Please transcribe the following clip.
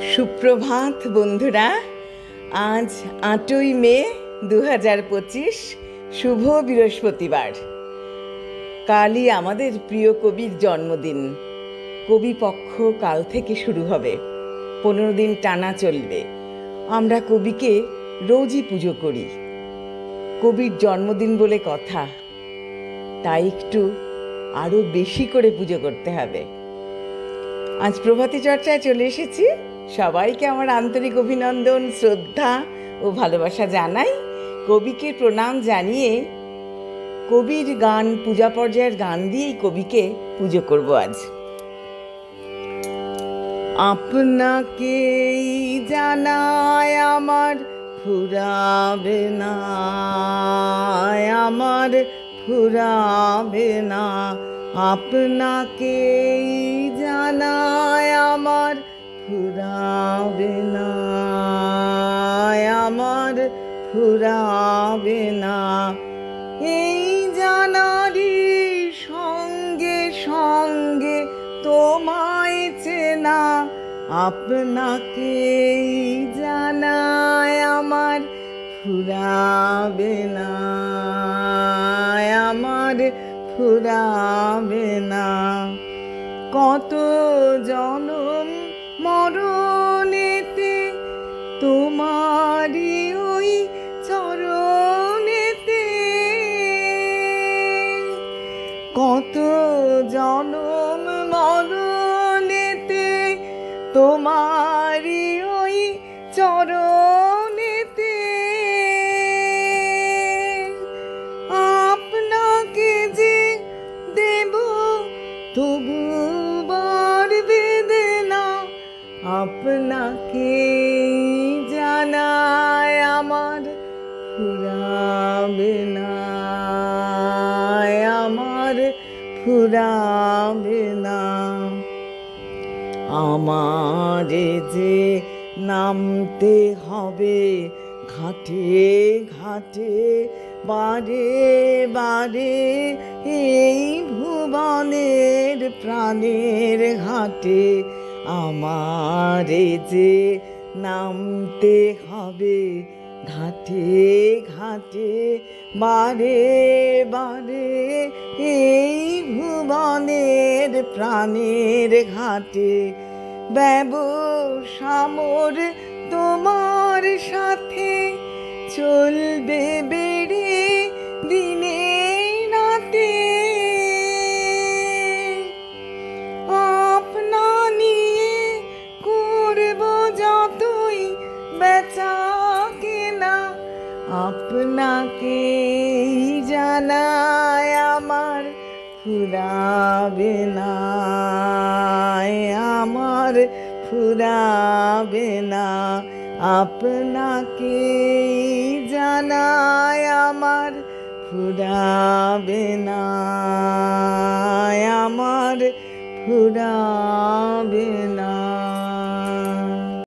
সুপ্রভাত বন্ধুরা। আজ ৮ই মে ২০২৫, শুভ বৃহস্পতিবার। কালই আমাদের প্রিয় কবির জন্মদিন। কবি পক্ষ কাল থেকে শুরু হবে, 15 দিন টানা চলবে। আমরা কবিকে রোজই পুজো করি। কবির জন্মদিন বলে কথা, তাই একটু আরও বেশি করে পুজো করতে হবে। আজ প্রভাতী চর্চায় চলে এসেছি। সবাইকে আমার আন্তরিক অভিনন্দন, শ্রদ্ধা ও ভালোবাসা জানাই। কবিকে প্রণাম জানিয়ে কবির গান, পূজা পর্যায়ের গান দিয়েই কবিকে পুজো করব আজ। আপনাকেই জানায় আমার ফুরাবে না, আমার ফুরাবে না। আপনাকেই জানায় আমার ফুরাবে না, আমার ফুরাবে না। এই জানারি সঙ্গে সঙ্গে তোমায় চেনা, আপনাকেই জানায় আমার ফুরাবে না, আমার ফুরাবে না। কত জনম মরণেতে তোমারি ওই চরণেতে, কত জনম মরণেতে তোমারি ওই চরণেতে। আপনাকে যে দেব তবু বাড়বে না, আপনাকে জানায় আমার ফুরাবে না, আমার ফুরাবে না। আমারে যে নামতে হবে ঘাটে ঘাটে, বারে বারে এই ভুবনের প্রাণের ঘাটে। আমারে যে নামতে হবে ঘাটে ঘাটে, বারে বারে এই ভুবনের প্রাণের ঘাটে। ব্যবসা মোর তোমার সাথে চলবে বেড়ে দিনে রাতে। আপনা নিয়ে করব যতই বেচা কেনা, আপনাকেই জানায় আমার ফুরাবে না, আমার ফুরাবে না। আপনাকেই জানায় আমার ফুরাবে না, আমার ফুরাবে না।